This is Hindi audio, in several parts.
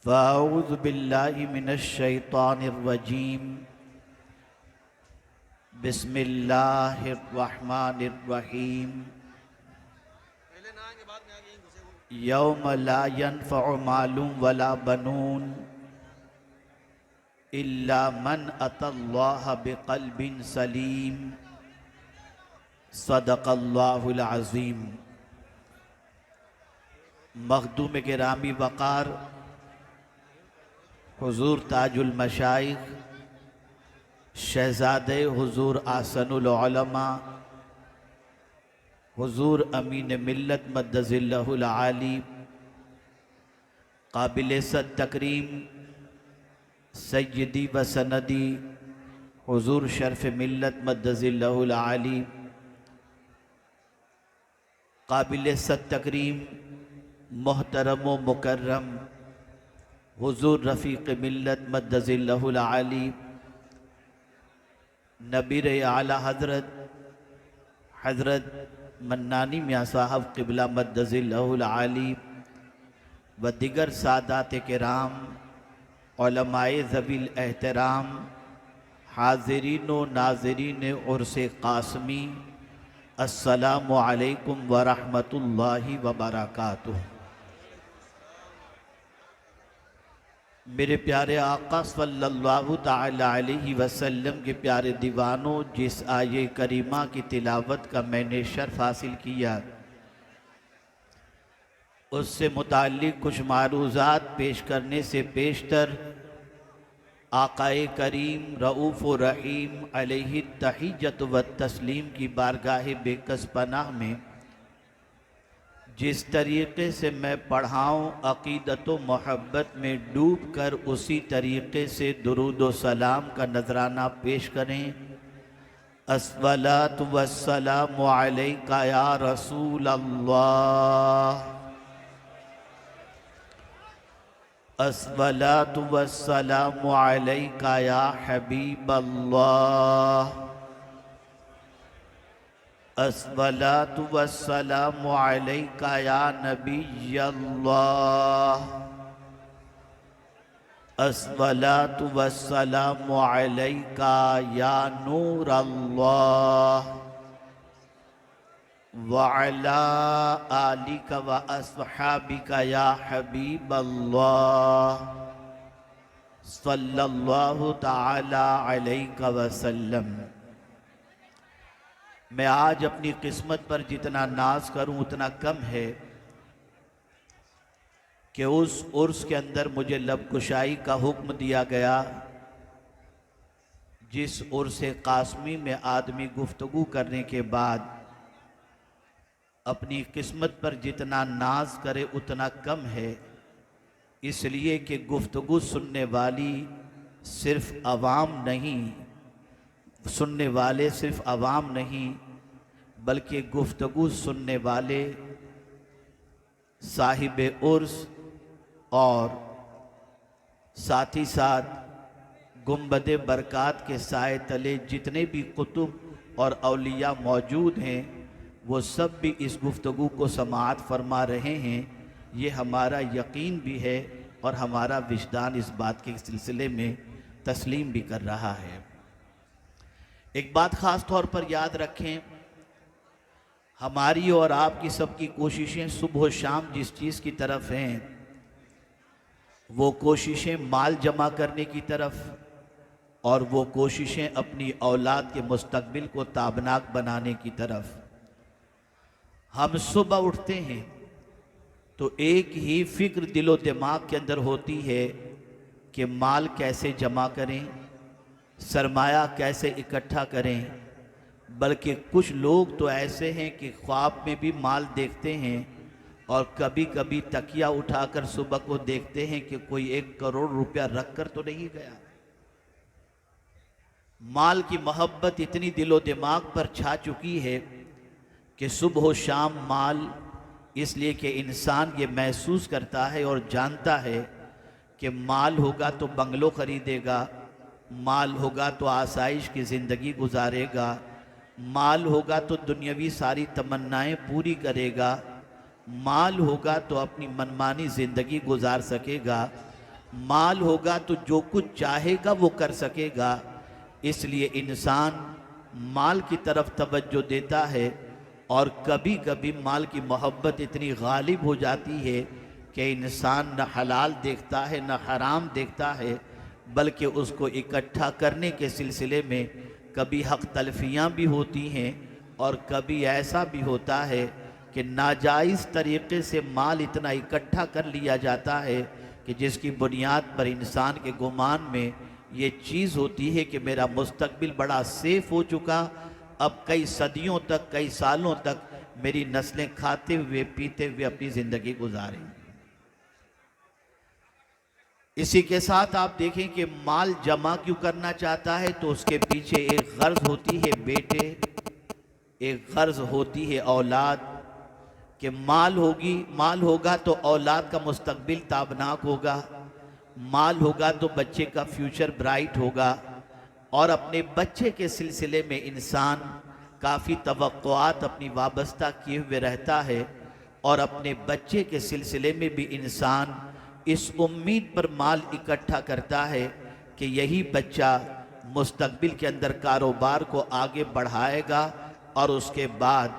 फ़अऊज़ु बिल्लाहि मिनश्शैतानिर्रजीम। बिस्मिल्लाहिर्रहमानिर्रहीम। यौम ला यनफ़उ मालुन वला बनून इल्ला मन अतल्लाह बिक़ल्बिन सलीम। सदक़ल्लाहुल अज़ीम। मख़दूम गिरामी वक़ार हुज़ूर ताजुल मशाइख़ शहज़ादे हुज़ूर आसनुल उलमा हुज़ूर अमीन मिल्लत मद्दज़िल्लहुल आली काबिल सद तकरीम सय्यदी व सनदी हुज़ूर शर्फ़ मिल्लत मद्दज़िल्लहुल आली काबिल सद तकरीम मोहतरम व मुकर्रम हुज़ूर रफ़ीक़ मिल्लत मद्दज़िल्लहुल आली नबीर आला हज़रत मन्नानी मियाँ साहब क़िबला मद्दज़िल्लहुल आली व दिगर सादात किराम उलमाए ज़वील एहतराम हाज़रीन व नाज़रीन उर्स क़ासमी अस्सलामु अलैकुम व रहमतुल्लाहि व बरकातुहू। मेरे प्यारे आका सल्लल्लाहु ताला अलैहि वसल्लम के प्यारे दीवानों, जिस आये करीमा की तिलावत का मैंने शर्फ हासिल किया, उससे मुताल्लिक़ कुछ मारूज़ात पेश करने से पेशतर आकाए करीम रऊफ़ व रहीम अलैहि तहिय्यत व तस्लीम की बारगाह बेकस पनाह में जिस तरीक़े से मैं पढ़ाऊँ, अक़ीदत व मोहब्बत में डूब कर उसी तरीक़े से दुरूद व सलाम का नजराना पेश करें। अस्सलातु वस्सलामु अलैका या रसूल अल्लाह, अस्सलातु वस्सलामु अलैका या हबीब अल्लाह, अस्सलातु वस्सलामु अलैका या नबी अल्लाह, अस्सलातु वस्सलामु अलैका या नूर अल्लाह व अला आलिका व अस्हाबिका या हबीब अल्लाह सल्लल्लाहु ताला अलैका वसल्लम। मैं आज अपनी किस्मत पर जितना नाज करूं उतना कम है कि उस उर्स के अंदर मुझे लबकुशाई का हुक्म दिया गया, जिस उर्स कासमी में आदमी गुफ्तगू करने के बाद अपनी किस्मत पर जितना नाज करे उतना कम है, इसलिए कि गुफ्तगू सुनने वाली सिर्फ अवाम नहीं, सुनने वाले सिर्फ अवाम नहीं बल्कि गुफ्तगू सुनने वाले साहिब उर्स और साथ ही साथ गुंबद बरक़ात के साए तले जितने भी कुतुब और औलिया मौजूद हैं, वो सब भी इस गुफ्तगू को समाअत फरमा रहे हैं। ये हमारा यकीन भी है और हमारा विजदान इस बात के सिलसिले में तस्लीम भी कर रहा है। एक बात ख़ास तौर पर याद रखें, हमारी और आपकी सबकी कोशिशें सुबह शाम जिस चीज़ की तरफ हैं, वो कोशिशें माल जमा करने की तरफ और वो कोशिशें अपनी औलाद के मुस्तकबिल को ताबनाक बनाने की तरफ। हम सुबह उठते हैं तो एक ही फ़िक्र दिलो दिमाग के अंदर होती है कि माल कैसे जमा करें, सरमाया कैसे इकट्ठा करें। बल्कि कुछ लोग तो ऐसे हैं कि ख्वाब में भी माल देखते हैं और कभी कभी तकिया उठाकर सुबह को देखते हैं कि कोई 1 करोड़ रुपया रख कर तो नहीं गया। माल की मोहब्बत इतनी दिलो दिमाग पर छा चुकी है कि सुबह शाम माल, इसलिए कि इंसान ये महसूस करता है और जानता है कि माल होगा तो बंगलो ख़रीदेगा, माल होगा तो आसाइश की ज़िंदगी गुजारेगा, माल होगा तो दुनियावी सारी तमन्नाएं पूरी करेगा, माल होगा तो अपनी मनमानी ज़िंदगी गुजार सकेगा। माल होगा तो जो कुछ चाहेगा वो कर सकेगा, इसलिए इंसान माल की तरफ तवज्जो देता है। और कभी कभी माल की मोहब्बत इतनी गालिब हो जाती है कि इंसान न हलाल देखता है न हराम देखता है, बल्कि उसको इकट्ठा करने के सिलसिले में कभी हक तलफियाँ भी होती हैं और कभी ऐसा भी होता है कि नाजायज़ तरीक़े से माल इतना इकट्ठा कर लिया जाता है कि जिसकी बुनियाद पर इंसान के गुमान में ये चीज़ होती है कि मेरा मुस्तकबिल बड़ा सेफ हो चुका, अब कई सदियों तक कई सालों तक मेरी नस्लें खाते हुए पीते हुए अपनी ज़िंदगी गुजारें। इसी के साथ आप देखें कि माल जमा क्यों करना चाहता है, तो उसके पीछे एक गर्ज होती है बेटे, एक गर्ज होती है औलाद, कि माल होगा तो औलाद का मुस्तकबिल ताबनाक होगा, माल होगा तो बच्चे का फ्यूचर ब्राइट होगा। और अपने बच्चे के सिलसिले में इंसान काफ़ी तवक्कुआत अपनी वाबस्ता किए हुए रहता है और अपने बच्चे के सिलसिले में भी इंसान इस उम्मीद पर माल इकट्ठा करता है कि यही बच्चा मुस्तकबिल के अंदर कारोबार को आगे बढ़ाएगा और उसके बाद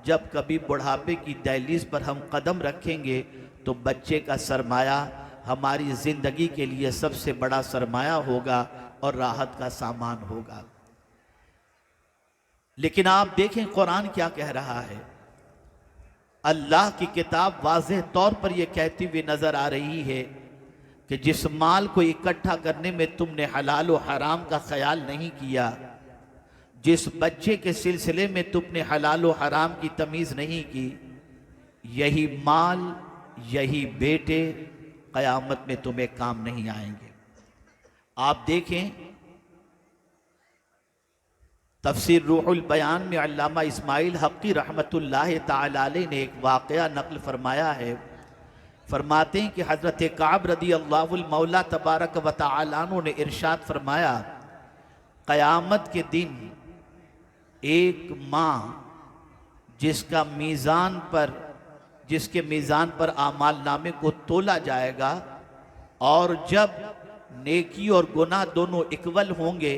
जब कभी बुढ़ापे की दहलीज पर हम कदम रखेंगे तो बच्चे का सरमाया हमारी ज़िंदगी के लिए सबसे बड़ा सरमाया होगा और राहत का सामान होगा। लेकिन आप देखें कुरान क्या कह रहा है। अल्लाह की किताब वाज़ेह तौर पर यह कहती हुई नज़र आ रही है कि जिस माल को इकट्ठा करने में तुमने हलाल व हराम का ख्याल नहीं किया, जिस बच्चे के सिलसिले में तुमने हलाल व हराम की तमीज़ नहीं की, यही माल यही बेटे क़यामत में तुम्हें काम नहीं आएंगे। आप देखें तफसीर रूहुल बयान में अल्लामा इस्माइल हक़ी रहमतुल्लाह ताला अलैह ने एक वाक़या नक़ल फरमाया है। फरमाते हैं कि हज़रत काब रदी अल्लाहुल मौला तबारक व तआला अन्हु ने इरशाद फरमाया, क़यामत के दिन एक माँ जिसके मीज़ान पर आमाल नामे को तोला जाएगा और जब नेकी और गुनाह दोनों इक्वल होंगे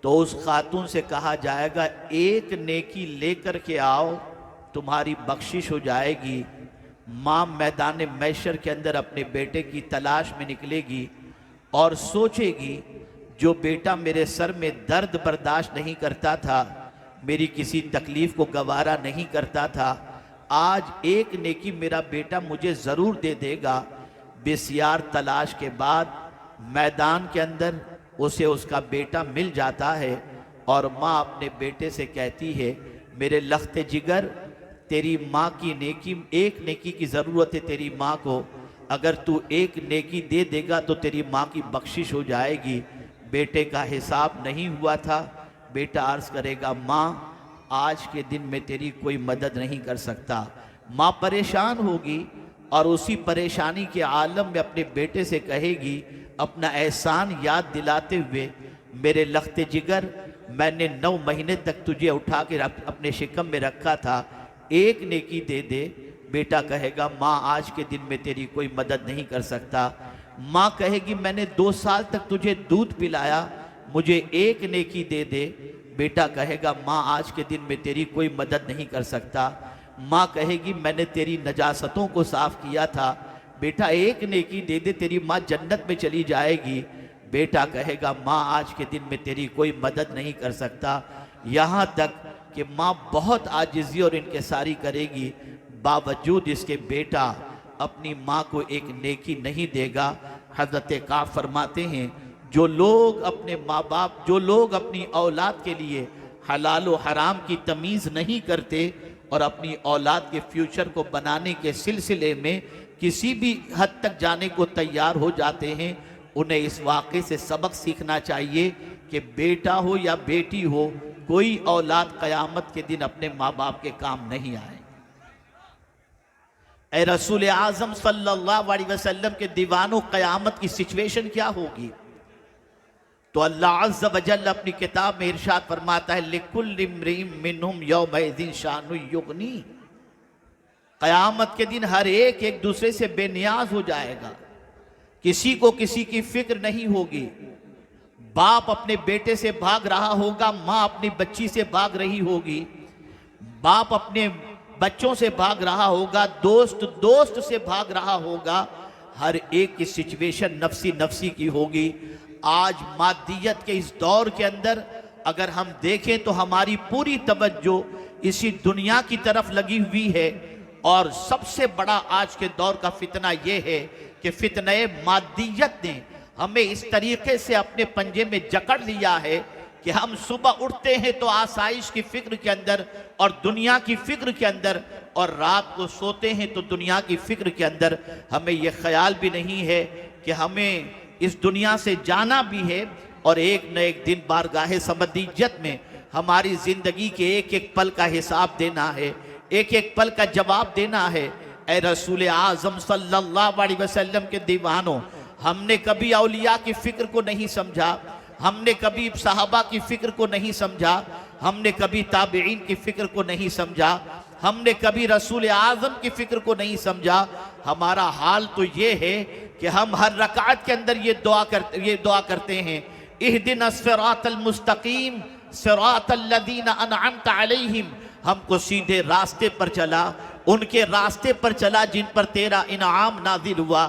तो उस खातून से कहा जाएगा एक नेकी लेकर के आओ, तुम्हारी बख्शिश हो जाएगी। माँ मैदान मैशर के अंदर अपने बेटे की तलाश में निकलेगी और सोचेगी, जो बेटा मेरे सर में दर्द बर्दाश्त नहीं करता था, मेरी किसी तकलीफ़ को गवारा नहीं करता था, आज एक नेकी मेरा बेटा मुझे ज़रूर दे देगा। बेसियार तलाश के बाद मैदान के अंदर उसे उसका बेटा मिल जाता है और माँ अपने बेटे से कहती है, मेरे लख्ते जिगर, तेरी माँ की नेकी, एक नेकी की ज़रूरत है तेरी माँ को, अगर तू एक नेकी दे देगा तो तेरी माँ की बख्शिश हो जाएगी। बेटे का हिसाब नहीं हुआ था। बेटा अर्ज़ करेगा, माँ आज के दिन में तेरी कोई मदद नहीं कर सकता। माँ परेशान होगी और उसी परेशानी के आलम में अपने बेटे से कहेगी, अपना एहसान याद दिलाते हुए, मेरे लख्ते जिगर, मैंने 9 महीने तक तुझे उठा के अपने शिकम में रखा था, एक नेकी दे दे। बेटा कहेगा, माँ आज के दिन में तेरी कोई मदद नहीं कर सकता। माँ कहेगी, मैंने 2 साल तक तुझे दूध पिलाया, मुझे एक नेकी दे दे। बेटा कहेगा, माँ आज के दिन में तेरी कोई मदद नहीं कर सकता। माँ कहेगी, मैंने तेरी नजासतों को साफ़ किया था, बेटा एक नेकी दे दे, तेरी माँ जन्नत में चली जाएगी। बेटा कहेगा, माँ आज के दिन में तेरी कोई मदद नहीं कर सकता। यहाँ तक कि माँ बहुत आजिज़ी और इनकिसारी करेगी, बावजूद इसके बेटा अपनी माँ को एक नेकी नहीं देगा। हज़रत काब फरमाते हैं, जो लोग अपने माँ बाप, जो लोग अपनी औलाद के लिए हलाल व हराम की तमीज़ नहीं करते और अपनी औलाद के फ्यूचर को बनाने के सिलसिले में किसी भी हद तक जाने को तैयार हो जाते हैं, उन्हें इस वाक़े से सबक सीखना चाहिए कि बेटा हो या बेटी हो, कोई औलाद क़यामत के दिन अपने माँ बाप के काम नहीं आए। ए रसूल आज़म सल्लल्लाहु अलैहि वसल्लम के दीवानों, क़यामत की सिचुएशन क्या होगी? तो अल्लाह अज़्ज़ व जल्ल अपनी किताब में इरशाद फरमाता है, लिकुल्लि इम्रिइन मिनहुम यौमइज़िन शानु युगनी। क़यामत के दिन हर एक दूसरे से बेनियाज हो जाएगा, किसी को किसी की फिक्र नहीं होगी। बाप अपने बेटे से भाग रहा होगा, माँ अपनी बच्ची से भाग रही होगी, बाप अपने बच्चों से भाग रहा होगा, दोस्त दोस्त से भाग रहा होगा। हर एक की सिचुएशन नफसी नफसी की होगी। आज मादियत के इस दौर के अंदर अगर हम देखें तो हमारी पूरी तवज्जो इसी दुनिया की तरफ लगी हुई है। और सबसे बड़ा आज के दौर का फितना यह है कि फितने मादियत ने हमें इस तरीके से अपने पंजे में जकड़ लिया है कि हम सुबह उठते हैं तो आसाइश की फिक्र के अंदर और दुनिया की फिक्र के अंदर, और रात को सोते हैं तो दुनिया की फिक्र के अंदर। हमें यह ख्याल भी नहीं है कि हमें इस दुनिया से जाना भी है और एक न एक दिन बारगाहे समदीयत में हमारी जिंदगी के एक एक पल का हिसाब देना है, एक एक पल का जवाब देना है। ए रसूल आज़म सल्लल्लाहु अलैहि वसल्लम के दीवानों, हमने कभी औलिया की फिक्र को नहीं समझा, हमने कभी सहाबा की फिक्र को नहीं समझा, हमने कभी ताबईन की फिक्र को नहीं समझा, हमने कभी रसूल आज़म की फिक्र को नहीं समझा। हमारा हाल तो ये है कि हम हर रकात के अंदर ये दुआ करते हैं, इहदिनस सिरातल मुस्तकीम सिरातल लज़ीना अनअमत अलैहिम। हमको सीधे रास्ते पर चला, उनके रास्ते पर चला जिन पर तेरा इनाम नाजिल हुआ।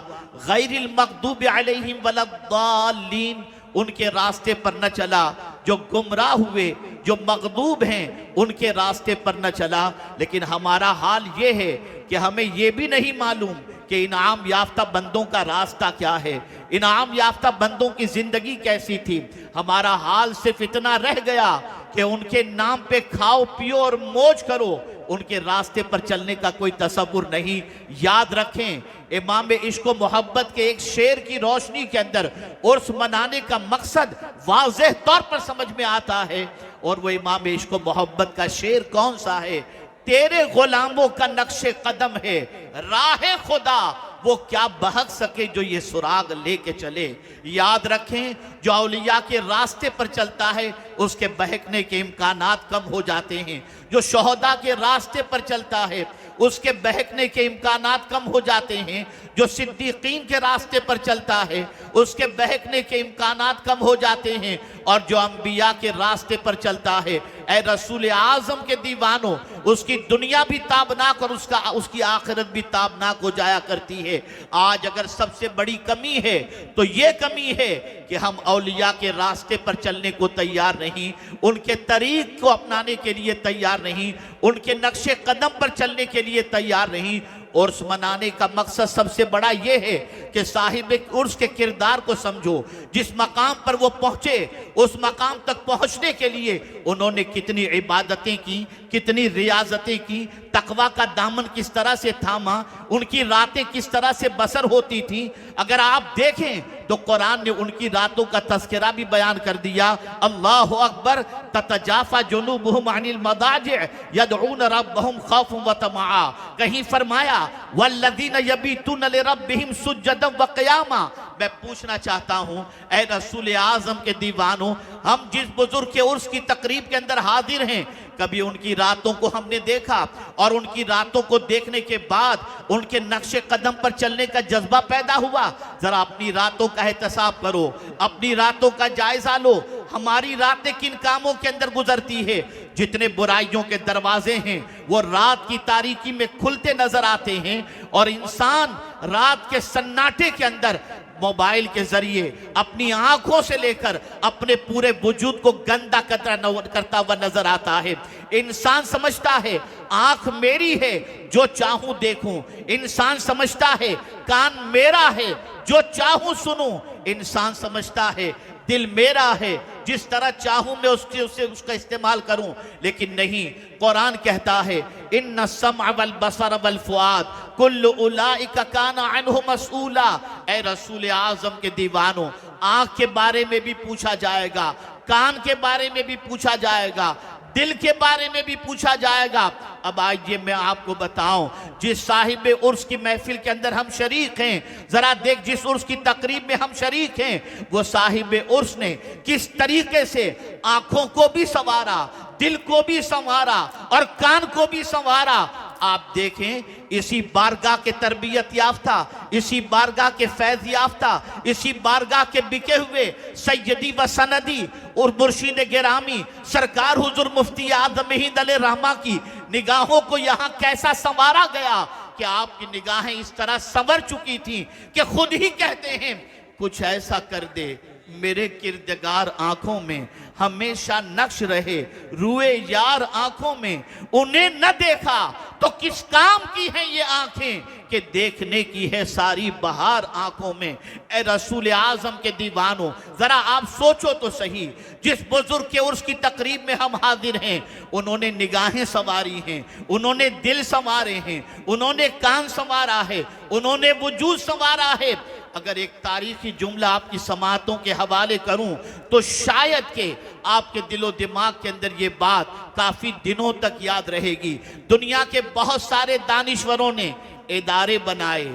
गैरिल मग़दूबि अलैहिम वलद्दालीन, उनके रास्ते पर न चला जो गुमराह हुए, जो मग़दूब हैं उनके रास्ते पर न चला। लेकिन हमारा हाल ये है कि हमें ये भी नहीं मालूम कि इनाम याफ्ता बंदों का रास्ता क्या है, इनाम याफ्ता बंदों की जिंदगी कैसी थी। हमारा हाल सिर्फ इतना रह गया कि उनके नाम पे खाओ पियो और मौज करो, उनके रास्ते पर चलने का कोई तसव्वुर नहीं। याद रखें, इमाम इश्क व मोहब्बत के एक शेर की रोशनी के अंदर उर्स मनाने का मकसद वाज़ेह तौर पर समझ में आता है। और वो इमाम इश्क व मोहब्बत का शेर कौन सा है? तेरे गुलामों का नक्शे कदम है राह खुदा, वो क्या बहक सके जो ये सुराग लेके चले। याद रखें, जो औलिया के रास्ते पर चलता है उसके बहकने के इम्कानात कम हो जाते हैं। जो शोहदा के रास्ते पर चलता है उसके बहकने के इम्कानात कम हो जाते हैं। जो सिद्दीकीन के रास्ते पर चलता है उसके बहकने के इम्कानात कम हो जाते हैं। और जो अंबिया के रास्ते पर चलता है, ए रसूल आज़म के दीवानों, उसकी दुनिया भी ताबनाक और उसकी आखिरत भी ताबनाक हो जाया करती है। आज अगर सबसे बड़ी कमी है तो ये कमी है कि हम औलिया के रास्ते पर चलने को तैयार नहीं, उनके तरीक को अपनाने के लिए तैयार नहीं, उनके नक्शे कदम पर चलने के लिए तैयार नहीं। उर्स मनाने का मकसद सबसे बड़ा यह है कि साहिब उर्स के किरदार को समझो। जिस मकाम पर वो पहुंचे, उस मकाम तक पहुंचने के लिए उन्होंने कितनी इबादतें की, कितनी रियाजतें की, तकवा का दामन किस तरह से थामा, उनकी रातें किस तरह से बसर होती थी। अगर आप देखें तो कुरान ने उनकी रातों का तज़किरा भी बयान कर दिया। अल्लाहु अकबर, ततजाफा जुनूबुहुम अनिल मदाजिअ यदऊन रब्बहुम खौफन व तमआ। कहीं फरमाया वल्लज़ीना यबीतून लिरब्बिहिम सुज्जदन व क़ियामा। मैं पूछना चाहता हूं, ए रसूल आज़म के दीवानों, हम जिस बुजुर्ग के उर्स की तकरीब के अंदर हाजिर हैं, कभी उनकी रातों को हमने देखा और उनकी रातों को देखने के बाद उनके नक्शे कदम पर चलने का जज्बा पैदा हुआ? जरा अपनी रातों का एहतसाब करो, अपनी रातों का जायजा लो। हमारी रातें किन कामों के अंदर गुजरती है? जितने बुराइयों के दरवाजे हैं वो रात की तारीकी में खुलते नजर आते हैं, और इंसान रात के सन्नाटे के अंदर मोबाइल के जरिए अपनी आंखों से लेकर अपने पूरे वजूद को गंदा करता हुआ नजर आता है। इंसान समझता है आंख मेरी है, जो चाहूं देखूं। इंसान समझता है कान मेरा है, जो चाहूं सुनूं। इंसान समझता है दिल मेरा है, जिस तरह चाहूं मैं उसका इस्तेमाल करूं। लेकिन नहीं, कुरान कहता है इन्ना समअ वल बसर वल फुआद कुल्लु उलाइका काना अन्हु मसऊला। ए रसूल आज़म के दीवानों, आंख के बारे में भी पूछा जाएगा, कान के बारे में भी पूछा जाएगा, दिल के बारे में भी पूछा जाएगा। अब आइए मैं आपको बताऊं, जिस साहिब उर्स की महफिल के अंदर हम शरीक हैं, जरा देख, जिस उर्स की तकरीब में हम शरीक हैं, वो साहिब उर्स ने किस तरीके से आंखों को भी संवारा, दिल को भी संवारा और कान को भी संवारा। आप देखें, इसी बारगाह के तरबियत याफ्ता, इसी बारगाह के फैज याफ्ता, इसी बारगाह के बिके हुए सैयदी व सनदी और मुर्शिद गिरामी सरकार हुजूर मुफ्ती आज़म हिंद अलैहि रहमा की निगाहों को यहाँ कैसा संवारा गया कि आपकी निगाहें इस तरह संवर चुकी थी कि खुद ही कहते हैं, कुछ ऐसा कर दे मेरे किरदगार आंखों में हमेशा नक्श रहे, रुए यार आंखों में उन्हें न देखा तो किस काम की है ये आंखें कि देखने की है सारी बहार आंखों में। ए रसूल आजम के दीवानों, जरा आप सोचो तो सही, जिस बुजुर्ग के उर्स की तकरीब में हम हाजिर हैं, उन्होंने निगाहें संवारी हैं, उन्होंने दिल संवारे हैं, उन्होंने कान संवारा है, उन्होंने वजूद संवारा है। अगर एक तारीखी जुमला आपकी समातों के हवाले करूं तो शायद के आपके दिलो दिमाग के अंदर ये बात काफी दिनों तक याद रहेगी। दुनिया के बहुत सारे दानिश्वरों ने इदारे बनाए,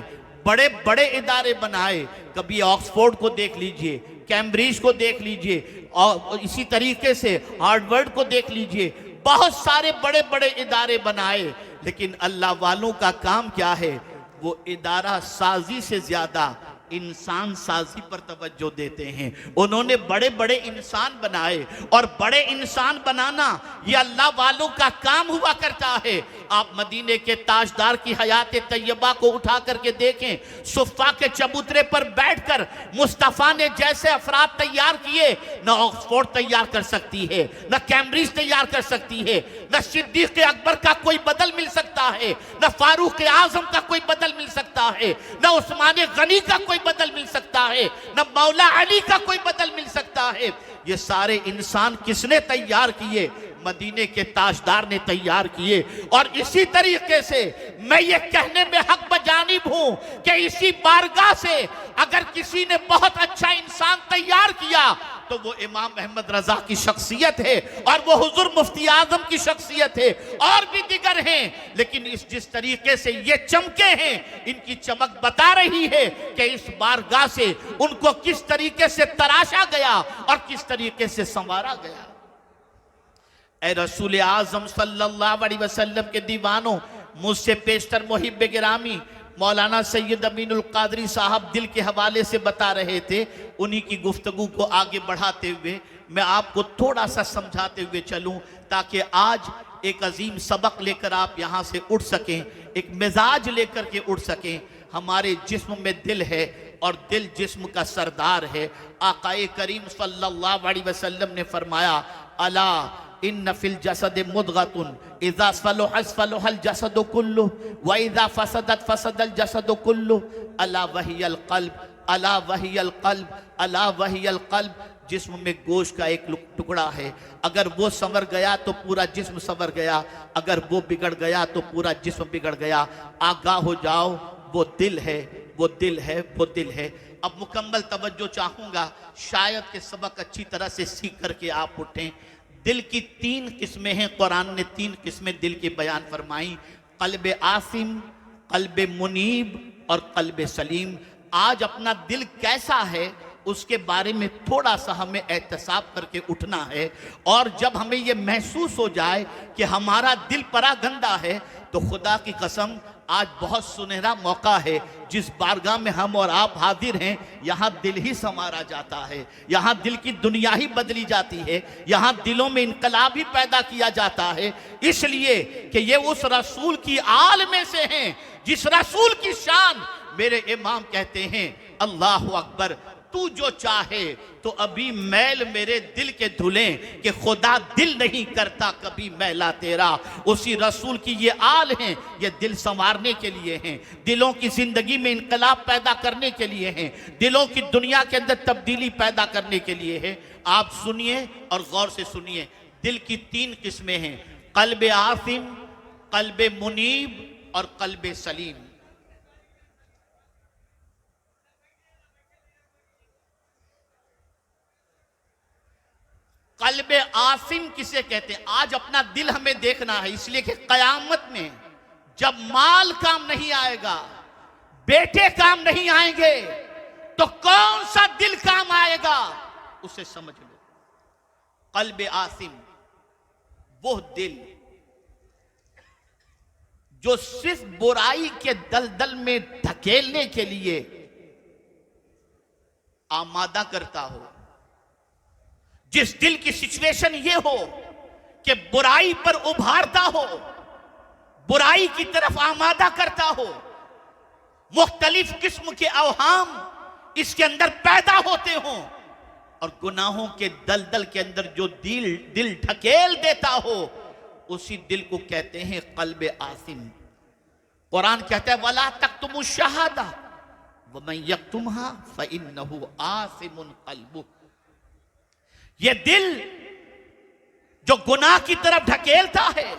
बड़े बड़े इदारे बनाए, कभी ऑक्सफोर्ड को देख लीजिए, कैम्ब्रिज को देख लीजिए, और इसी तरीके से हार्वर्ड को देख लीजिए, बहुत सारे बड़े बड़े इदारे बनाए, लेकिन अल्लाह वालों का काम क्या है? वो इदारा साजी से ज्यादा इंसान साजी पर तवज्जो देते हैं। उन्होंने बड़े बड़े इंसान बनाए, और बड़े इंसान बनाना ये अल्लाह वालों का काम हुआ करता है। आप मदीने के ताजदार की हयात तैयबा को उठा करके देखें, सुफ़ा के चबूतरे पर बैठकर मुस्तफ़ा ने जैसे अफराद तैयार किए, न ऑक्सफोर्ड तैयार कर सकती है, न कैम्ब्रिज तैयार कर सकती है, न सिद्दीक़ अकबर का कोई बदल मिल सकता है, न फारूक आजम का कोई बदल मिल सकता है, न उस्मान गनी का कोई बदल मिल सकता है, न मौला अली का कोई बदल मिल सकता है। ये सारे इंसान किसने तैयार किए? मदीने के ताजदार ने तैयार किए। और इसी तरीके से मैं ये कहने में हक बजानिब हूं कि इसी बारगाह से अगर किसी ने बहुत अच्छा इंसान तैयार किया तो वो इमाम अहमद रजा की शख्सियत है, और वो हुजूर मुफ्ती आजम की शख्सियत है, और भी दिगर हैं। लेकिन इस जिस तरीके से ये चमके हैं, इनकी चमक बता रही है कि इस बारगाह से उनको किस तरीके से तराशा गया और किस तरीके से संवारा गया। ए रसूल आजम सल्लल्लाहु अलैहि वसल्लम के दीवानों, मुझसे पेशतर मुहिब गिरामी मौलाना सैयद अमीनुल कादरी साहब दिल के हवाले से बता रहे थे। उन्हीं की गुफ्तगू को आगे बढ़ाते हुए मैं आपको थोड़ा सा समझाते हुए चलूं, ताकि आज एक अजीम सबक लेकर आप यहाँ से उठ सकें, एक मिजाज लेकर के उठ सकें। हमारे जिस्म में दिल है, और दिल जिस्म का सरदार है। आकाए करीम सल्लल्लाहु अलैहि वसल्लम ने फरमाया, अला इन्न फिल जसद मुदगतुन इज़ा सलुहल जसदु कुल्लु व इज़ा फसदत फसदल जसदु कुल्लु अला वहियल क़ल्ब, अला वहियल क़ल्ब, अला वहियल क़ल्ब। जिस्म में गोश्त का एक टुकड़ा है, अगर वो संवर गया तो पूरा जिस्म संवर गया, अगर वो बिगड़ गया तो पूरा जिस्म बिगड़ गया। आगाह हो जाओ, वो दिल है, वो दिल है, वो दिल है। अब मुकम्मल तवज्जो चाहूँगा, शायद के सबक अच्छी तरह से सीख करके आप उठें। दिल की 3 किस्में हैं, कुरान ने 3 किस्में दिल की बयान फरमाई, क़ल्ब आसिम, क़ल्ब मुनीब और क़ल्ब सलीम। आज अपना दिल कैसा है उसके बारे में थोड़ा सा हमें एहतसाब करके उठना है, और जब हमें यह महसूस हो जाए कि हमारा दिल परागंदा है, तो खुदा की कसम आज बहुत सुनहरा मौका है। जिस बारगाह में हम और आप हाजिर हैं, यहाँ दिल ही संवारा जाता है, यहाँ दिल की दुनिया ही बदली जाती है, यहाँ दिलों में इनकलाब ही पैदा किया जाता है। इसलिए कि ये उस रसूल की आल में से हैं जिस रसूल की शान मेरे इमाम कहते हैं, अल्लाह अकबर, तू जो चाहे तो अभी मैल मेरे दिल के धुलें कि खुदा दिल नहीं करता कभी मैला तेरा। उसी रसूल की ये आल हैं, ये दिल संवारने के लिए हैं, दिलों की जिंदगी में इनकलाब पैदा करने के लिए हैं, दिलों की दुनिया के अंदर तब्दीली पैदा करने के लिए है। आप सुनिए और गौर से सुनिए। दिल की 3 किस्में हैं, क़ल्ब आसिम, क़ल्ब मुनीब और क़ल्ब सलीम। क़ल्ब आसिम किसे कहते हैं? आज अपना दिल हमें देखना है, इसलिए कि क़यामत में जब माल काम नहीं आएगा, बेटे काम नहीं आएंगे, तो कौन सा दिल काम आएगा? उसे समझ लो। क़ल्ब आसिम वो दिल जो सिर्फ बुराई के दलदल में धकेलने के लिए आमादा करता हो, जिस दिल की सिचुएशन ये हो कि बुराई पर उभारता हो, बुराई की तरफ आमादा करता हो, मुख्तलिफ किस्म के अवहाम इसके अंदर पैदा होते हों और गुनाहों के दलदल के अंदर जो दिल ढकेल देता हो, उसी दिल को कहते हैं कल्ब आसिम। कुरान कहता है वला तक्तुमु शहादा वमन यक्तुमहा फइन्नहु आसिमुन कल्बु। ये दिल जो गुनाह की तरफ ढकेलता है,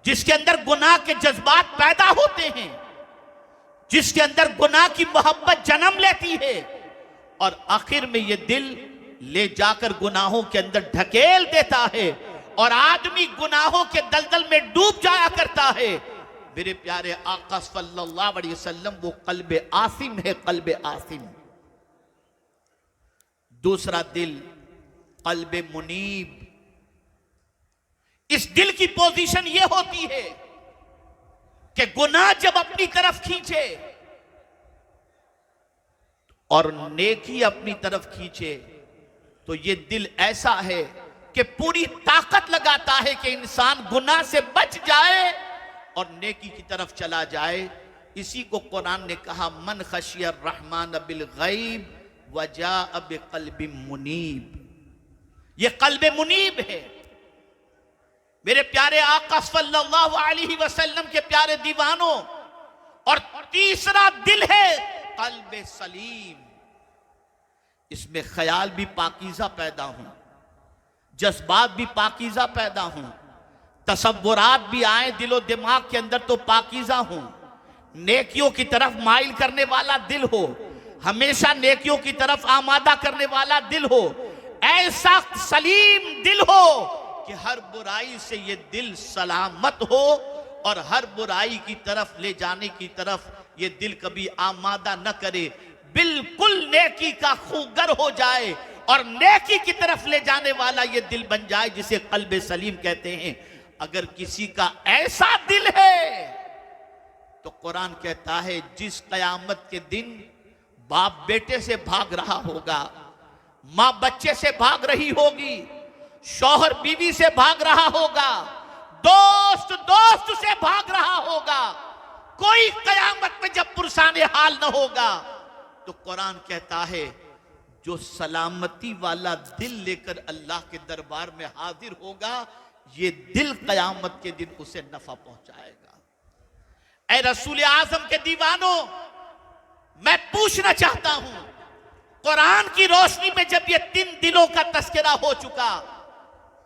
जिसके अंदर गुनाह के जज्बात पैदा होते हैं, जिसके अंदर गुनाह की मोहब्बत जन्म लेती है और आखिर में ये दिल ले जाकर गुनाहों के अंदर ढकेल देता है और आदमी गुनाहों के दलदल में डूब जाया करता है। मेरे प्यारे आका सल्लल्लाहु अलैहि वसल्लम वो कल्ब आसिम है, कल्ब आसिम। दूसरा दिल कल्ब मुनीब। इस दिल की पोजीशन ये होती है कि गुनाह जब अपनी तरफ खींचे और नेकी अपनी तरफ खींचे, तो ये दिल ऐसा है कि पूरी ताकत लगाता है कि इंसान गुनाह से बच जाए और नेकी की तरफ चला जाए। इसी को कुरान ने कहा मन खशियर रहमान बिल गैब वजाअ बिक़ल्बि मुनीब। ये कल्ब मुनीब है। मेरे प्यारे आका सल्लल्लाहु अलैहि वसल्लम के प्यारे दीवानों, और तीसरा दिल है कल्ब सलीम। इसमें ख्याल भी पाकीज़ा पैदा हों, जज्बात भी पाकीज़ा पैदा हों, तसव्वुरात भी आए दिलो दिमाग के अंदर तो पाकीज़ा हों, नेकियों की तरफ माइल करने वाला दिल हो, हमेशा नेकियों की तरफ आमादा करने वाला दिल हो, ऐसा सलीम दिल हो कि हर बुराई से ये दिल सलामत हो और हर बुराई की तरफ ले जाने की तरफ ये दिल कभी आमादा न करे, बिल्कुल नेकी का खूगर हो जाए और नेकी की तरफ ले जाने वाला ये दिल बन जाए, जिसे कल्ब सलीम कहते हैं। अगर किसी का ऐसा दिल है तो कुरान कहता है जिस कयामत के दिन बाप बेटे से भाग रहा होगा, मां बच्चे से भाग रही होगी, शौहर बीवी से भाग रहा होगा, दोस्त दोस्त से भाग रहा होगा, कोई कयामत में जब पुरसाने हाल न होगा, तो कुरान कहता है जो सलामती वाला दिल लेकर अल्लाह के दरबार में हाजिर होगा, ये दिल कयामत के दिन उसे नफा पहुंचाएगा। ऐ रसूल आजम के दीवानों, मैं पूछना चाहता हूं, कुरान की रोशनी में जब ये 3 दिलों का तस्करा हो चुका,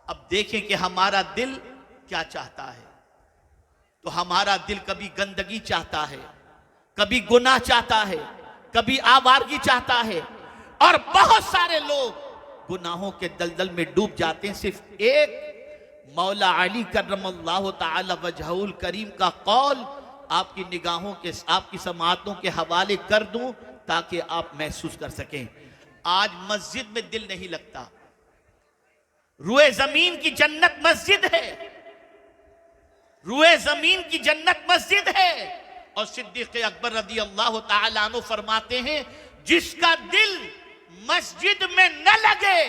अब देखें कि हमारा दिल क्या चाहता है। तो हमारा दिल कभी गंदगी चाहता है, कभी गुनाह चाहता है, कभी आवारगी चाहता है, और बहुत सारे लोग गुनाहों के दलदल में डूब जाते हैं। सिर्फ एक मौला अली करमल्लाहु ताला वजहुल करीम का कौल आपकी निगाहों के, आपकी समाअतों के हवाले कर दूं ताकि आप महसूस कर सकें। आज मस्जिद में दिल नहीं लगता, रुए जमीन की जन्नत मस्जिद है, रुए जमीन की जन्नत मस्जिद है। और सिद्दीक़ अकबर रज़ी अल्लाह ताला अन्हु फरमाते हैं जिसका दिल मस्जिद में न लगे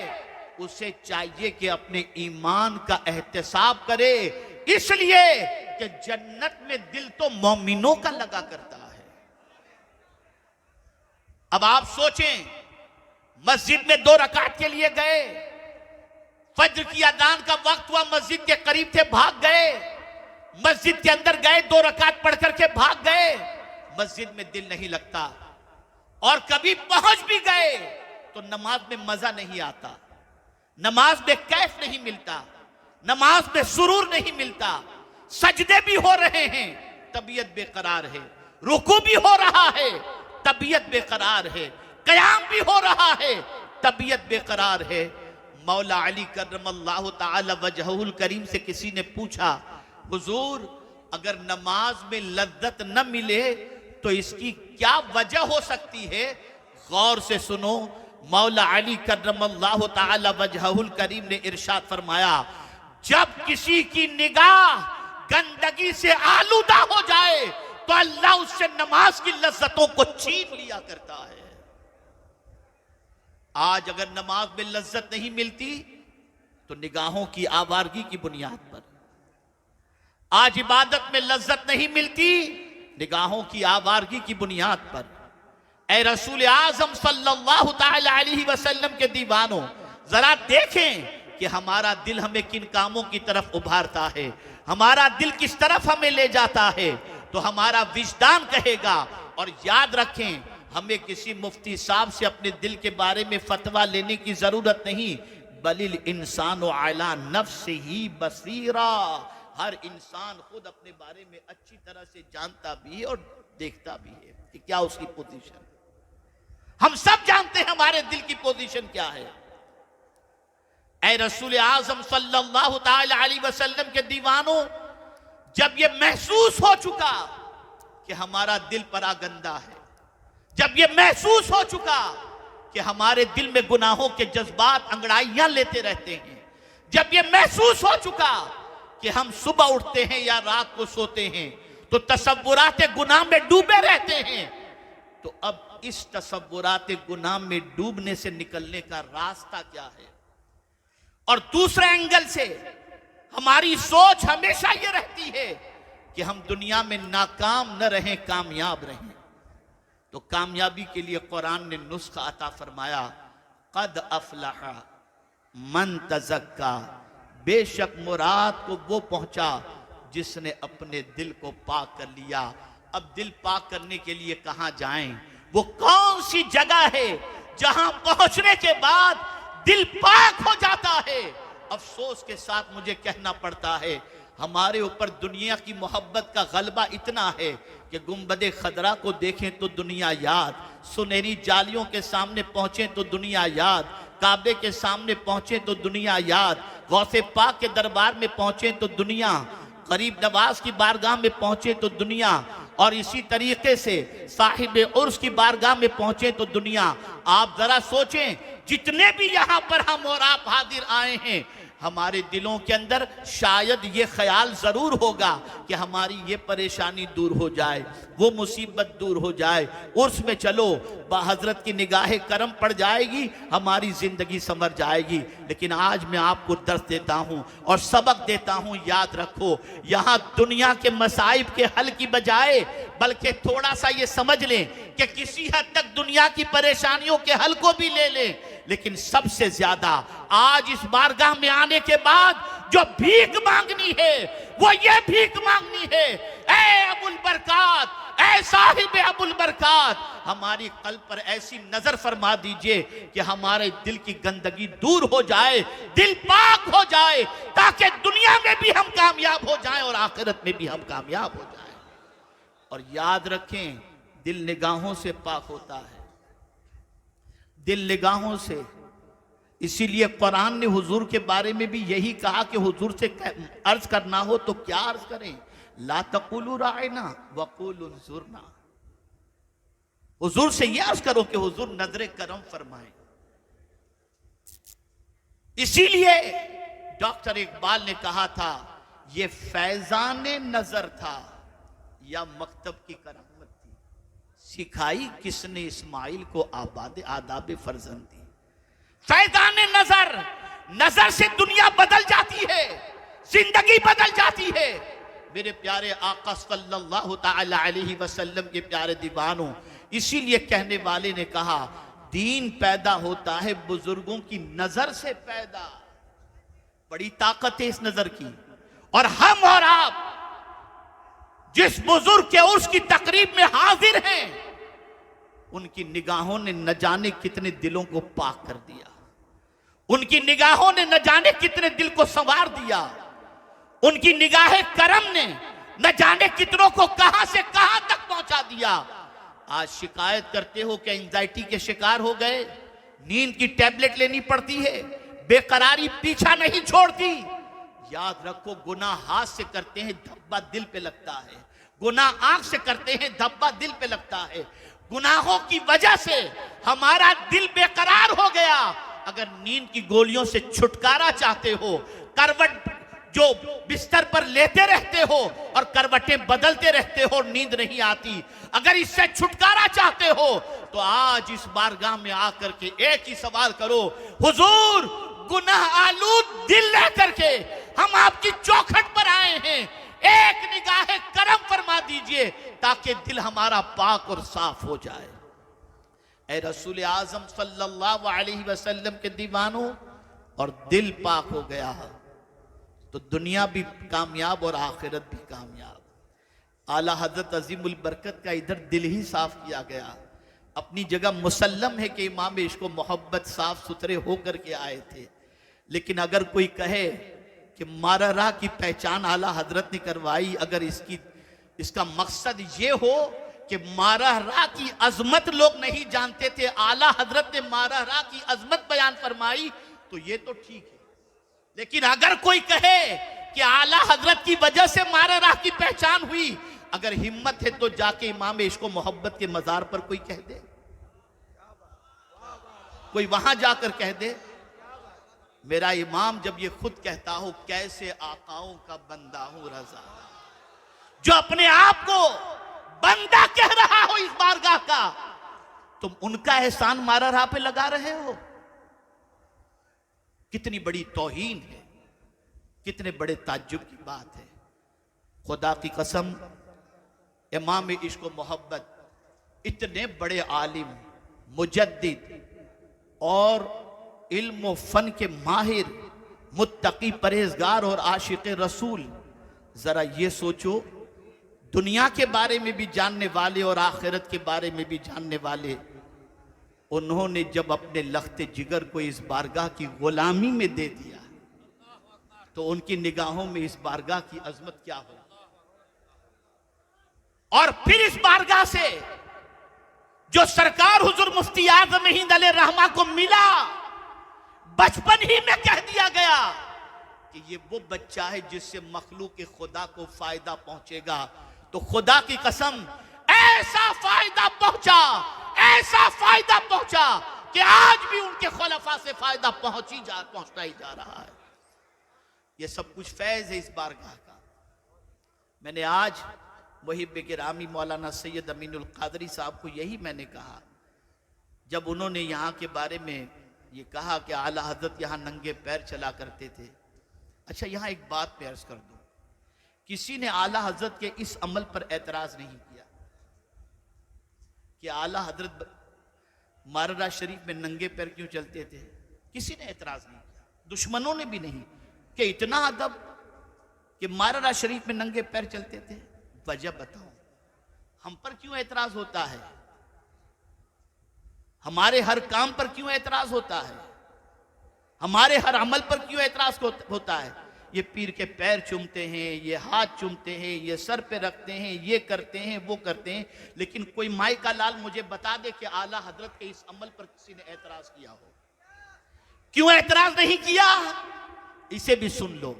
उसे चाहिए कि अपने ईमान का एहतिसाब करे, इसलिए कि जन्नत में दिल तो मोमिनों का लगा करता है। अब आप सोचें, मस्जिद में 2 रकात के लिए गए, फज्र की अजान का वक्त हुआ, मस्जिद के करीब थे, भाग गए, मस्जिद के अंदर गए, 2 रकात पढ़ करके भाग गए, मस्जिद में दिल नहीं लगता। और कभी पहुंच भी गए तो नमाज में मजा नहीं आता, नमाज में कैफ नहीं मिलता, नमाज में सुरूर नहीं मिलता, सजदे भी हो रहे हैं, तबीयत बेकरार है, रुकू भी हो रहा है, तबीयत बेकरार है, कयाम भी हो रहा है, तबीयत बेकरार है। मौला अली करमल्लाहु ताला वजहुल करीम से किसी ने पूछा, हुजूर अगर नमाज में लज्जत न मिले तो इसकी क्या वजह हो सकती है? गौर से सुनो, मौला अली करमल्लाहु ताला वजहुल करीम ने इरशाद फरमाया, जब किसी की निगाह गंदगी से आलूदा हो जाए तो अल्लाह उससे नमाज की लज्जतों को छीन लिया करता है। आज अगर नमाज में लज्जत नहीं मिलती तो निगाहों की आवारगी की बुनियाद पर, आज इबादत में लज्जत नहीं मिलती निगाहों की आवारगी की बुनियाद पर। ए रसूल आजम सल्लल्लाहु ताला अलैहि वसल्लम के दीवानों, जरा देखें कि हमारा दिल हमें किन कामों की तरफ उभारता है, हमारा दिल किस तरफ हमें ले जाता है। तो हमारा विजदान कहेगा। और याद रखें, हमें किसी मुफ्ती साहब से अपने दिल के बारे में फतवा लेने की जरूरत नहीं। बलिल इंसान अला नफ्स ही बसीरा, हर इंसान खुद अपने बारे में अच्छी तरह से जानता भी है और देखता भी है कि क्या उसकी पोजीशन। हम सब जानते हैं हमारे दिल की पोजीशन क्या है। ऐ रसूल आजम सल्लल्लाहु ताला अलैहि वसल्लम के दीवानों, जब ये महसूस हो चुका कि हमारा दिल परागंदा है, जब ये महसूस हो चुका कि हमारे दिल में गुनाहों के जज्बात अंगड़ाइयां लेते रहते हैं, जब ये महसूस हो चुका कि हम सुबह उठते हैं या रात को सोते हैं तो तसव्वुरात गुनाह में डूबे रहते हैं, तो अब इस तसव्वुरात गुनाह में डूबने से निकलने का रास्ता क्या है। और दूसरे एंगल से हमारी सोच हमेशा ये रहती है कि हम दुनिया में नाकाम न रहें, कामयाब रहें। तो कामयाबी के लिए कुरान ने नुस्खा अता फरमाया, कद अफलहा मन तज़क्का, बेशक मुराद को वो पहुंचा जिसने अपने दिल को पाक कर लिया। अब दिल पाक करने के लिए कहां जाएं? वो कौन सी जगह है जहां पहुंचने के बाद दिल पाक हो जाता है? अफसोस के साथ मुझे कहना पड़ता है, हमारे ऊपर दुनिया की मोहब्बत का गलबा इतना है कि गुंबदे खदरा को देखें तो दुनिया याद, सुनहरी जालियों के सामने पहुंचे तो दुनिया याद, काबे के सामने पहुंचे तो दुनिया याद, गौसे पाक के दरबार में पहुंचे तो दुनिया, गरीब नवाज की बारगाह में पहुंचे तो दुनिया, और इसी तरीके से साहिब उर्स की बारगाह में पहुंचे तो दुनिया। आप जरा सोचें, जितने भी यहां पर हम और आप हाजिर आए हैं, हमारे दिलों के अंदर शायद ये ख्याल जरूर होगा कि हमारी ये परेशानी दूर हो जाए, वो मुसीबत दूर हो जाए, उर्स में चलो हजरत की निगाहे करम पड़ जाएगी, हमारी जिंदगी संवर जाएगी। लेकिन आज मैं आपको दर्स देता हूं और सबक देता हूं, याद रखो, यहां दुनिया के मसाइब के हल की बजाय बल्कि थोड़ा सा ये समझ लें कि किसी हद तक दुनिया की परेशानियों के हल को भी ले लें, लेकिन सबसे ज्यादा आज इस बारगाह में आने के बाद जो भीख मांगनी है वो ये भीख मांगनी है, ऐ अबुल बरकात, ऐ साहिब अबुल बरकात, हमारी कल्ब पर ऐसी नजर फरमा दीजिए कि हमारे दिल की गंदगी दूर हो जाए, दिल पाक हो जाए, ताकि दुनिया में भी हम कामयाब हो जाएं और आखिरत में भी हम कामयाब हो जाएं। और याद रखें, दिल निगाहों से पाक होता है, दिल निगाहों से। इसीलिए कुरान ने हुजूर के बारे में भी यही कहा कि हुजूर से अर्ज करना हो तो क्या अर्ज करें, ला तकुलू राइना वकुलू जुरना। हुजूर से यह अर्ज करो कि हुजूर नजरे करम फरमाएं। इसीलिए डॉक्टर इकबाल ने कहा था, यह फैजाने नजर था या मकतब की करामत थी, सिखाई किसने इस्माइल को आदाब फर्जंदी। फैजाने नजर, नजर से दुनिया बदल जाती है, जिंदगी बदल जाती है। मेरे प्यारे आका सल्लल्लाहु ताला अलैहि वसल्लम के प्यारे दीवानों, इसीलिए कहने वाले ने कहा, दीन पैदा होता है बुजुर्गों की नजर से पैदा। बड़ी ताकत है इस नजर की। और हम और आप जिस बुजुर्ग के उसकी तकरीब में हाजिर हैं, उनकी निगाहों ने न जाने कितने दिलों को पाक कर दिया, उनकी निगाहों ने न जाने कितने दिल को संवार दिया, उनकी निगाहे करम ने न जाने कितनों को कहां से कहां तक पहुंचा दिया। आज शिकायत करते हो कि एंजाइटी के शिकार हो गए, नींद की टैबलेट लेनी पड़ती है, बेकरारी पीछा नहीं छोड़ती। याद रखो, गुनाह हाथ से करते हैं धब्बा दिल पे लगता है, गुनाह आंख से करते हैं धब्बा दिल पे लगता है। गुनाहों की वजह से हमारा दिल बेकरार हो गया। अगर नींद की गोलियों से छुटकारा चाहते हो, करवट जो बिस्तर पर लेटे रहते हो और करवटें बदलते रहते हो, नींद नहीं आती, अगर इससे छुटकारा चाहते हो तो आज इस बारगाह में आकर के एक ही सवाल करो, हुजूर गुनाह आलूद दिल लेकर के हम आपकी चौखट पर आए हैं, एक निगाह करम फरमा दीजिए ताकि दिल हमारा पाक और साफ हो जाए। ऐ रसूल आजम सल्लल्लाहु अलैहि वसल्लम के दीवानों, और दिल पाक हो गया तो दुनिया भी कामयाब और आखिरत भी कामयाब। आला हजरत अजीमुल बरकत का इधर दिल ही साफ किया गया। अपनी जगह मुसल्लम है कि इमाम इश्क व मोहब्बत साफ सुथरे होकर के आए थे, लेकिन अगर कोई कहे कि माररा की पहचान आला हजरत ने करवाई, अगर इसका मकसद ये हो कि माररा की अजमत लोग नहीं जानते थे, आला हजरत ने माररा की अजमत बयान फरमाई, तो ये तो ठीक है। लेकिन अगर कोई कहे कि आला हजरत की वजह से माररा की पहचान हुई, अगर हिम्मत है तो जाके इमाम इश्क व मोहब्बत के मजार पर कोई कह दे, कोई वहां जाकर कह दे। मेरा इमाम जब ये खुद कहता हो, कैसे आकाओं का बंदा हूं रजा, जो अपने आप को बंदा कह रहा हो इस बारगाह का, तुम उनका एहसान माररा पे लगा रहे हो। कितनी बड़ी तौहीन है, कितने बड़े ताज्जुब की बात है। खुदा की कसम, इमाम इश्क व मोहब्बत इतने बड़े आलिम, मुजद्दिद और इल्म व फन के माहिर, मुत्तकी, परहेजगार और आशिक रसूल। जरा ये सोचो, दुनिया के बारे में भी जानने वाले और आखिरत के बारे में भी जानने वाले, उन्होंने जब अपने लख्ते जिगर को इस बारगाह की गुलामी में दे दिया तो उनकी निगाहों में इस बारगाह की अजमत क्या हो। और फिर इस बारगाह से जो सरकार हुजूर मुफ्ती आज़म हिंद अलैहि रहमा को मिला, बचपन ही में कह दिया गया कि ये वो बच्चा है जिससे मखलूक खुदा को फायदा पहुंचेगा। तो खुदा की कसम, ऐसा फायदा पहुंचा, ऐसा फायदा पहुंचा कि आज भी उनके खुलफा से फायदा पहुंचता ही जा रहा है। ये सब कुछ फैज है इस बारगाह का। मैंने आज मुहिब गिरामी मौलाना सैयद अमीनुल कादरी साहब को यही मैंने कहा, जब उन्होंने यहाँ के बारे में ये कहा कि आला हजरत यहाँ नंगे पैर चला करते थे। अच्छा, यहाँ एक बात पे अर्ज कर दूं, किसी ने आला हजरत के इस अमल पर एतराज नहीं किया कि आला हजरत माररा शरीफ में नंगे पैर क्यों चलते थे। किसी ने एतराज नहीं किया, दुश्मनों ने भी नहीं, कि इतना अदब कि माररा शरीफ में नंगे पैर चलते थे। वजह बताओ, हम पर क्यों एतराज होता है, हमारे हर काम पर क्यों एतराज होता है, हमारे हर अमल पर क्यों एतराज होता है। ये पीर के पैर चूमते हैं, ये हाथ चूमते हैं, ये सर पे रखते हैं, ये करते हैं, वो करते हैं, लेकिन कोई माई का लाल मुझे बता दे कि आला हजरत के इस अमल पर किसी ने एतराज किया हो। क्यों एतराज नहीं किया, इसे भी सुन लो।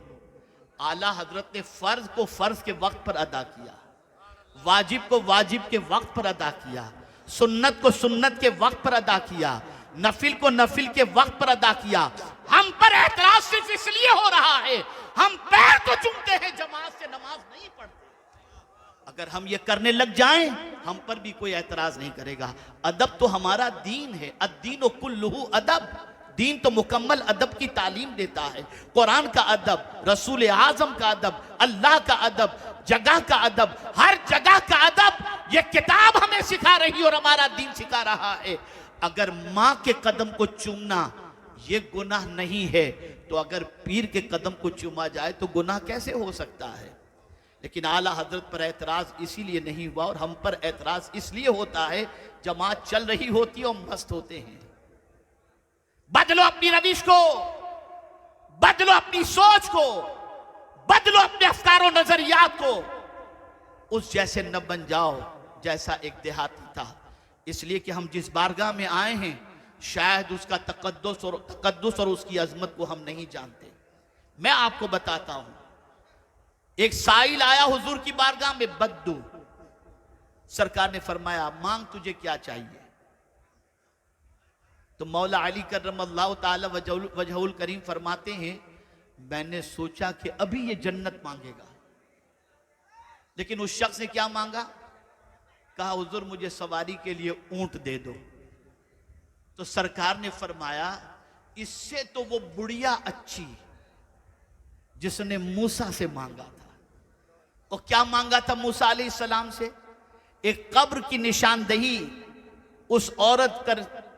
आला हजरत ने फर्ज को फर्ज के वक्त पर अदा किया, वाजिब को वाजिब के वक्त पर अदा किया, सुन्नत को सुन्नत के वक्त पर अदा किया, नफिल को नफिल के वक्त पर अदा किया। हम पर एतराज सिर्फ इसलिए हो रहा है, हम पैर तो चूमते हैं, जमात से नमाज नहीं पढ़ते। अगर हम ये करने लग जाएं, हम पर भी कोई एतराज नहीं करेगा। अदब तो हमारा दीन है, अद्दीन कुल्लुहु अदब। दीन तो मुकम्मल अदब की तालीम देता है। कुरान का अदब, रसूल आजम का अदब, अल्लाह का अदब, जगह का अदब, हर जगह का अदब ये किताब हमें सिखा रही और हमारा दीन सिखा रहा है। अगर माँ के कदम को चूमना ये गुनाह नहीं है, तो अगर पीर के कदम को चूमा जाए तो गुनाह कैसे हो सकता है। लेकिन आला हजरत पर एतराज इसीलिए नहीं हुआ, और हम पर एतराज इसलिए होता है जमात चल रही होती है और मस्त होते हैं। बदलो अपनी रविश को, बदलो अपनी सोच को, बदलो अपने अफकार और नजरियात को। उस जैसे न बन जाओ जैसा एक देहाती था। इसलिए कि हम जिस बारगाह में आए हैं, शायद उसका तकद्दुस और उसकी अजमत को हम नहीं जानते। मैं आपको बताता हूं, एक साइल आया हुजूर की बारगाह में, बद्दू। सरकार ने फरमाया, मांग तुझे क्या चाहिए। तो मौला अली करम अल्लाह ताला वजहुल करीम फरमाते हैं, मैंने सोचा कि अभी ये जन्नत मांगेगा, लेकिन उस शख्स ने क्या मांगा? कहा हुजूर मुझे सवारी के लिए ऊंट दे दो। तो सरकार ने फरमाया इससे तो वो बुढ़िया अच्छी जिसने मूसा से मांगा था। और क्या मांगा था मूसा अलैहिस्सलाम से? एक कब्र की निशानदही उस औरत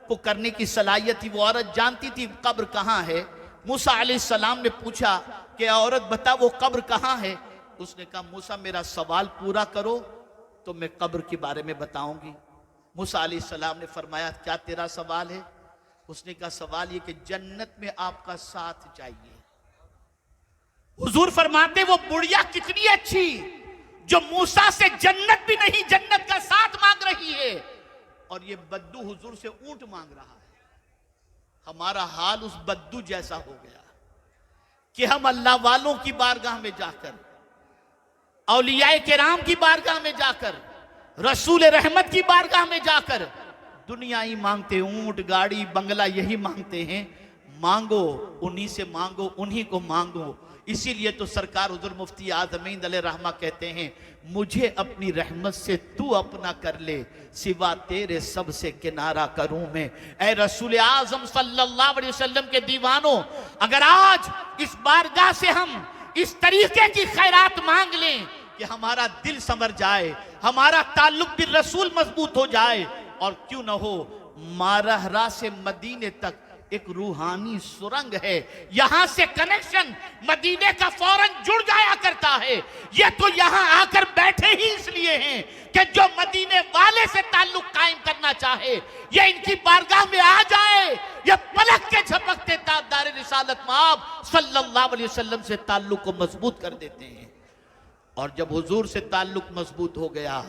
को करने की सलाहियत थी। वो औरत जानती थी कब्र कहां है। मूसा अलैहिस्सलाम ने पूछा कि औरत बता वो कब्र कहां है। उसने कहा मूसा मेरा सवाल पूरा करो तो मैं कब्र के बारे में बताऊंगी। मूसा अलैहिस्सलाम ने फरमाया क्या तेरा सवाल है? उसने कहा सवाल ये कि जन्नत में आपका साथ चाहिए। हुजूर फरमाते वो बुढ़िया कितनी अच्छी जो मूसा से जन्नत भी नहीं जन्नत का साथ मांग रही है, और ये बद्दू हुजूर से ऊंट मांग रहा है। हमारा हाल उस बद्दू जैसा हो गया कि हम अल्लाह वालों की बारगाह में जाकर, औलियाए किराम की बारगाह में जाकर, रसूल रहमत की बारगाह में जाकर दुनिया ही मांगते, ऊंट गाड़ी बंगला यही मांगते हैं। मांगो उन्हीं से मांगो, उन्हीं को मांगो। इसीलिए तो सरकार हुजूर मुफ्ती आज़मीन अलैहि रहमा कहते हैं मुझे अपनी रहमत से तू अपना कर ले, सिवा तेरे सबसे किनारा करूं मैं। ऐ रसूल आज़म सल्लल्लाहु अलैहि वसल्लम के दीवानों, अगर आज इस बारगाह से हम इस तरीके की खैरात मांग लें कि हमारा दिल संवर जाए, हमारा ताल्लुक बिर रसूल मजबूत हो जाए, और क्यों न हो मारहरा से मदीने तक एक रूहानी सुरंग है, यहां से कनेक्शन मदीने का फौरन जुड़ जाया करता है। ये तो यहां आकर बैठे ही इसलिए हैं कि जो मदीने वाले से ताल्लुक कायम करना चाहे ये इनकी बारगाह में आ जाए, ये पलक के झपकते ताबदार रिसालत माब सल्लल्लाहु अलैहि वसल्लम से ताल्लुक को मजबूत कर देते हैं। और जब हुजूर से ताल्लुक मजबूत हो गया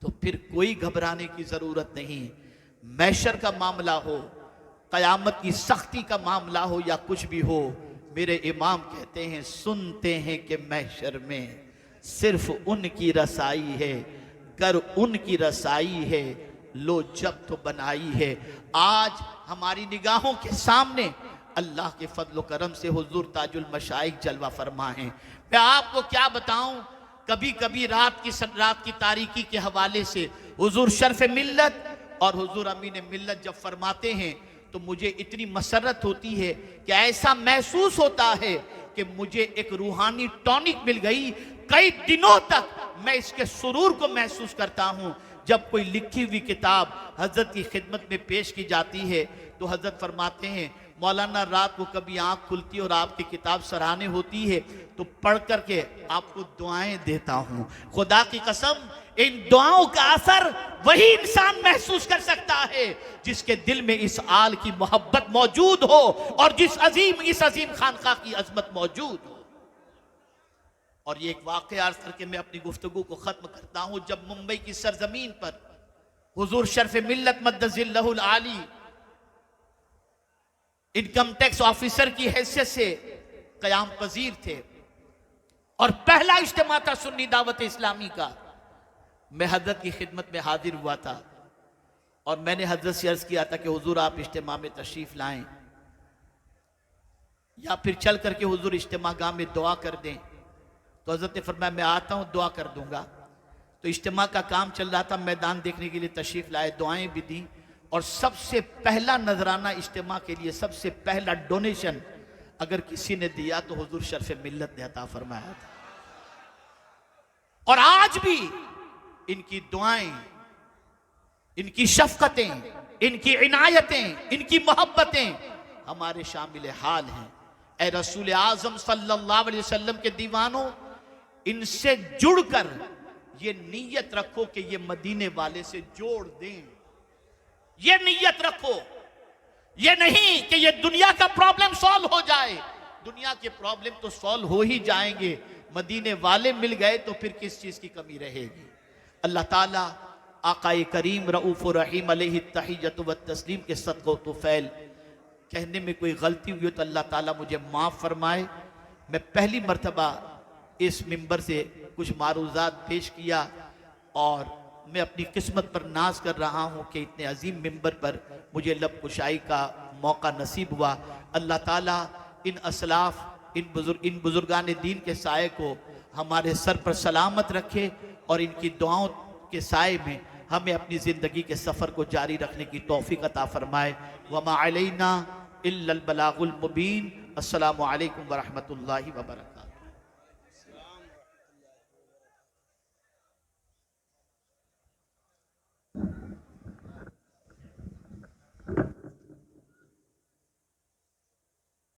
तो फिर कोई घबराने की जरूरत नहीं। मैशर का मामला हो, कयामत की सख्ती का मामला हो या कुछ भी हो, मेरे इमाम कहते हैं सुनते हैं कि महशर में सिर्फ उनकी रसाई है, कर उनकी रसाई है, लो जब तो बनाई है। आज हमारी निगाहों के सामने अल्लाह के फजल करम से हुजूर ताजुल मशाइख जलवा फरमा हैं। मैं आपको क्या बताऊं, कभी कभी रात की तारीकी के हवाले से हुजूर शर्फ मिल्लत और हुजूर अमीन मिल्लत जब फरमाते हैं तो मुझे इतनी मसरत होती है कि ऐसा महसूस होता है कि मुझे एक रूहानी टॉनिक मिल गई। कई दिनों तक मैं इसके सुरूर को महसूस करता हूं। जब कोई लिखी हुई किताब हजरत की खिदमत में पेश की जाती है तो हजरत फरमाते हैं मौलाना रात को कभी आंख खुलती है और आपकी किताब सराहने होती है तो पढ़ करके आपको दुआएं देता हूं। खुदा की कसम इन दुआओं का असर वही इंसान महसूस कर सकता है जिसके दिल में इस आल की मोहब्बत मौजूद हो और इस अजीम खानका की अजमत मौजूद हो। और ये एक वाकया अर्ज करके मैं अपनी गुफ्तगू को खत्म करता हूं। जब मुंबई की सरजमीन पर हुजूर शर्फ मिल्लत मद्दजिल्लहुल आली इनकम टैक्स ऑफिसर की हैसियत से कयाम पजीर थे और पहला इज्तिमा था सुन्नी दावत इस्लामी का, मैं हजरत की खिदमत में हाजिर हुआ था और मैंने हजरत से अर्ज किया था कि हुजूर आप इज्तिमा में तशरीफ लाएं या फिर चल करके हुजूर इज्तिमा गाह में दुआ कर दें। तो हजरत ने फरमाया मैं आता हूं, दुआ कर दूंगा। तो इज्तिमा का काम चल रहा था, मैदान देखने के लिए तशरीफ लाए, दुआएं भी दी और सबसे पहला नजराना इज्तिमा के लिए सबसे पहला डोनेशन अगर किसी ने दिया तो हुजूर शर्फ मिल्लत ने अता फरमाया था। और आज भी इनकी दुआएं, इनकी शफकतें, इनकी इनायतें, इनकी मोहब्बतें हमारे शामिल हाल हैं। ए रसूल आजम सल्लल्लाहु अलैहि वसल्लम के दीवानों, इनसे जुड़कर ये नीयत रखो कि ये मदीने वाले से जोड़ दें। ये नीयत रखो, ये नहीं कि ये दुनिया का प्रॉब्लम सॉल्व हो जाए। दुनिया के प्रॉब्लम तो सॉल्व हो ही जाएंगे, मदीने वाले मिल गए तो फिर किस चीज की कमी रहेगी। अल्लाह ताला आकाए करीम रऊफ रहीम अलैहि तहिय्यतु व तस्लीम के सदक़ो तुफ़ैल कहने में कोई गलती हुई हो तो अल्लाह ताला मुझे माफ़ फरमाए। मैं पहली मर्तबा इस मिंबर से कुछ मारूज़ात पेश किया और मैं अपनी किस्मत पर नाज कर रहा हूँ कि इतने अजीम मिंबर पर मुझे लब कुशाई का मौका नसीब हुआ। अल्लाह ताला इन असलाफ इन बुजुर्गान दीन के साए को हमारे सर पर सलामत रखे और इनकी दुआओं के साए में हमें अपनी ज़िंदगी के सफ़र को जारी रखने की तौफीक अता फरमाए। वमा अलैना इल्लल बलागुल मुबीन। अस्सलामु अलैकुम व रहमतुल्लाहि व बरकातहू।